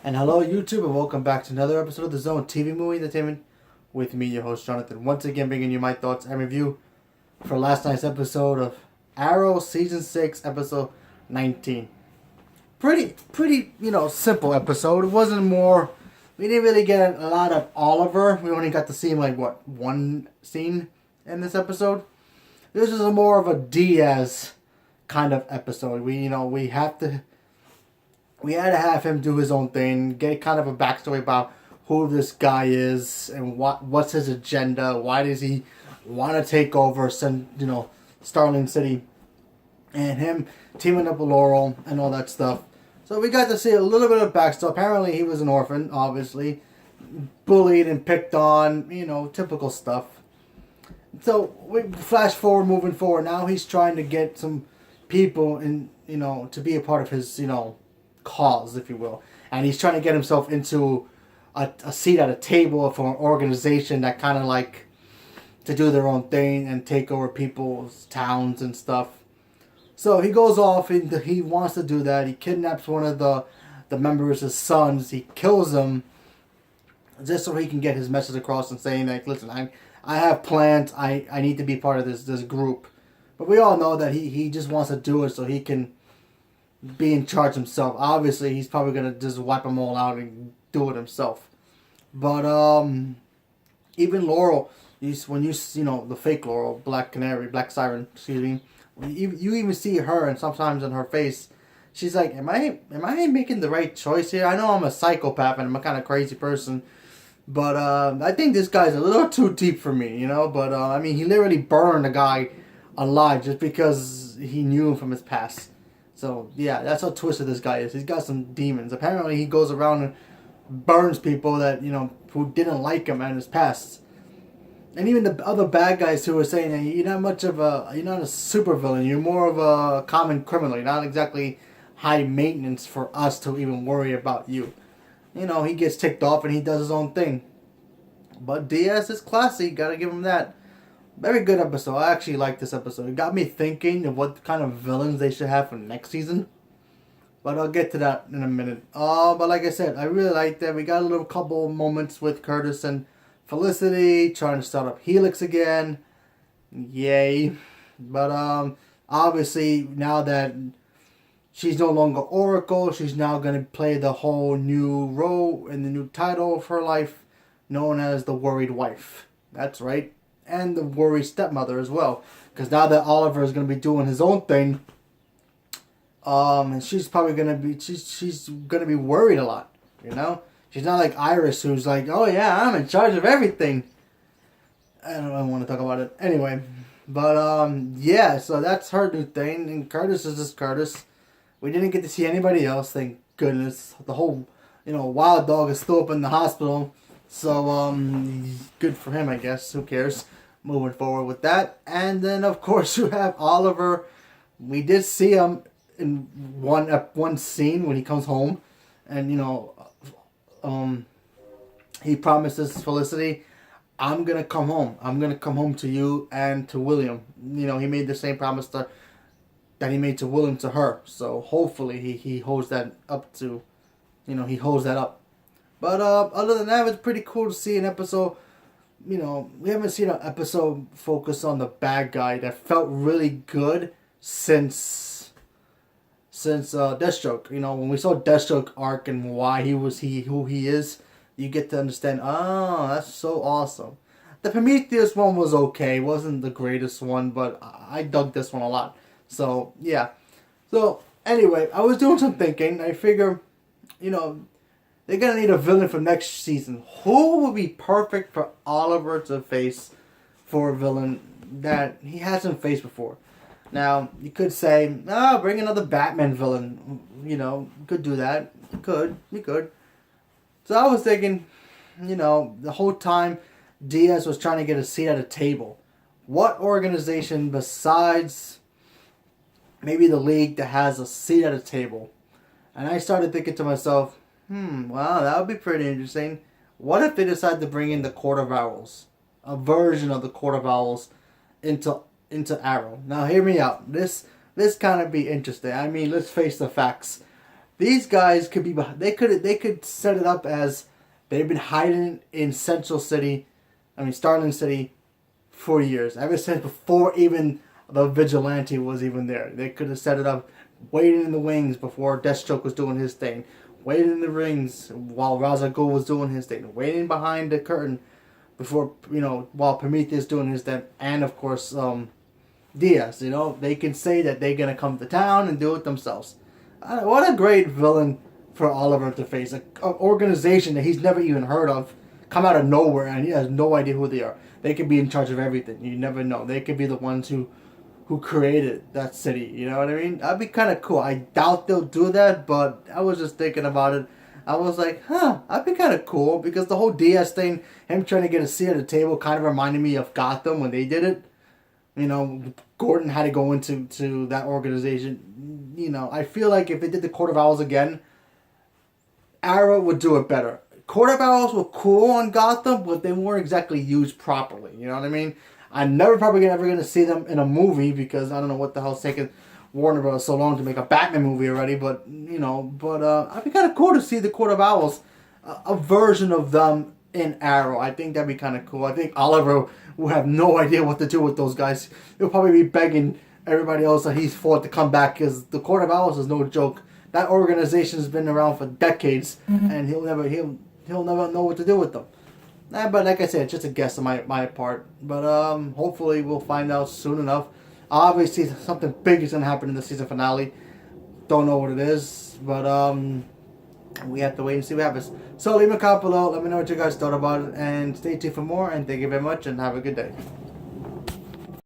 And hello, YouTube, and welcome back to another episode of the Zone TV Movie Entertainment with me, your host, Jonathan. Once again, bringing you my thoughts and review for last night's episode of Arrow Season 6, Episode 19. Pretty, simple episode. It wasn't more. We didn't really get a lot of Oliver. We only got to see him, one scene in this episode. This is more of a Diaz kind of episode. We had to have him do his own thing, get kind of a backstory about who this guy is and what's his agenda. Why does he want to take over Starling City, and him teaming up with Laurel and all that stuff. So we got to see a little bit of backstory. Apparently he was an orphan, obviously, bullied and picked on, typical stuff. So we flash forward, moving forward. Now he's trying to get some people to be a part of his cause, if you will, and he's trying to get himself into a seat at a table for an organization that kind of like to do their own thing and take over people's towns and stuff. So he goes off and he wants to do that. He kidnaps one of the members, his sons. He kills him just so he can get his message across and saying like, listen, I have plans. I need to be part of this group. But we all know that he just wants to do it so he can be in charge himself. Obviously, he's probably gonna just wipe them all out and do it himself. But even Laurel, when you the fake Laurel, Black Canary, Black Siren, excuse me, you even see her, and sometimes in her face, she's like, "Am I making the right choice here? I know I'm a psychopath and I'm a kind of crazy person, but I think this guy's a little too deep for me, But I mean, he literally burned a guy alive just because he knew him from his past." So, yeah, that's how twisted this guy is. He's got some demons. Apparently, he goes around and burns people that, who didn't like him in his past. And even the other bad guys who were saying that you're not a supervillain. You're more of a common criminal. You're not exactly high maintenance for us to even worry about you. He gets ticked off and he does his own thing. But Diaz is classy. Gotta give him that. Very good episode. I actually like this episode. It got me thinking of what kind of villains they should have for next season. But I'll get to that in a minute. But like I said, I really liked that. We got a little couple moments with Curtis and Felicity trying to start up Helix again. Yay. But obviously now that she's no longer Oracle, she's now going to play the whole new role in the new title of her life, known as the Worried Wife. That's right. And the worried stepmother as well, because now that Oliver is going to be doing his own thing, and she's probably going to be she's going to be worried a lot. She's not like Iris, who's like, oh yeah, I'm in charge of everything. I don't want to talk about it anyway, but yeah, so that's her new thing, and Curtis is just Curtis. We didn't get to see anybody else, thank goodness. The whole Wild Dog is still up in the hospital, so good for him, I guess. Who cares? Moving forward with that. And then, of course, you have Oliver. We did see him in one scene when he comes home. And, he promises Felicity, I'm going to come home. I'm going to come home to you and to William. He made the same promise that he made to William to her. So, hopefully, he holds that up to, he holds that up. But other than that, it was pretty cool to see an episode. We haven't seen an episode focus on the bad guy that felt really good since Deathstroke. When we saw Deathstroke arc and why who he is, you get to understand. Oh, that's so awesome. The Prometheus one was okay. It wasn't the greatest one, but I dug this one a lot. So yeah. So anyway, I was doing some thinking. I figure, they're going to need a villain for next season. Who would be perfect for Oliver to face for a villain that he hasn't faced before? Now, you could say, bring another Batman villain. You could do that. You could. So I was thinking, the whole time Diaz was trying to get a seat at a table. What organization besides maybe the League that has a seat at a table? And I started thinking to myself, wow, that would be pretty interesting. What if they decide to bring in the Court of Owls? A version of the Court of Owls into Arrow. Now, hear me out. This kind of be interesting. I mean, let's face the facts. these guys could be. They could set it up as they've been hiding in Central City, I mean Starling City, for years. Ever since before even the vigilante was even there. They could have set it up, waiting in the wings before Deathstroke was doing his thing, waiting in the rings while Ra's al Ghul was doing his thing, waiting behind the curtain before, while Prometheus doing his thing, and of course Diaz. They can say that they're gonna come to town and do it themselves. What a great villain for Oliver to face. An organization that he's never even heard of come out of nowhere and he has no idea who they are. They could be in charge of everything. You never know. They could be the ones who created that city. You know what I mean? That'd be kind of cool. I doubt they'll do that, but I was just thinking about it. I was like, that'd be kind of cool, because the whole Diaz thing, him trying to get a seat at the table, kind of reminded me of Gotham when they did it. Gordon had to go into that organization. I feel like if they did the Court of Owls again, Arrow would do it better. Court of Owls were cool on Gotham, but they weren't exactly used properly. You know what I mean? I'm never probably ever going to see them in a movie, because I don't know what the hell's taking Warner Bros. So long to make a Batman movie already. But, I'd be kind of cool to see the Court of Owls, a version of them in Arrow. I think that'd be kind of cool. I think Oliver will have no idea what to do with those guys. He'll probably be begging everybody else that he's fought to come back, because the Court of Owls is no joke. That organization's been around for decades, and he'll never know what to do with them. But like I said, it's just a guess on my part. But hopefully we'll find out soon enough. Obviously something big is going to happen in the season finale. Don't know what it is, but we have to wait and see what happens. So leave a comment below. Let me know what you guys thought about it, and stay tuned for more. And thank you very much, and have a good day.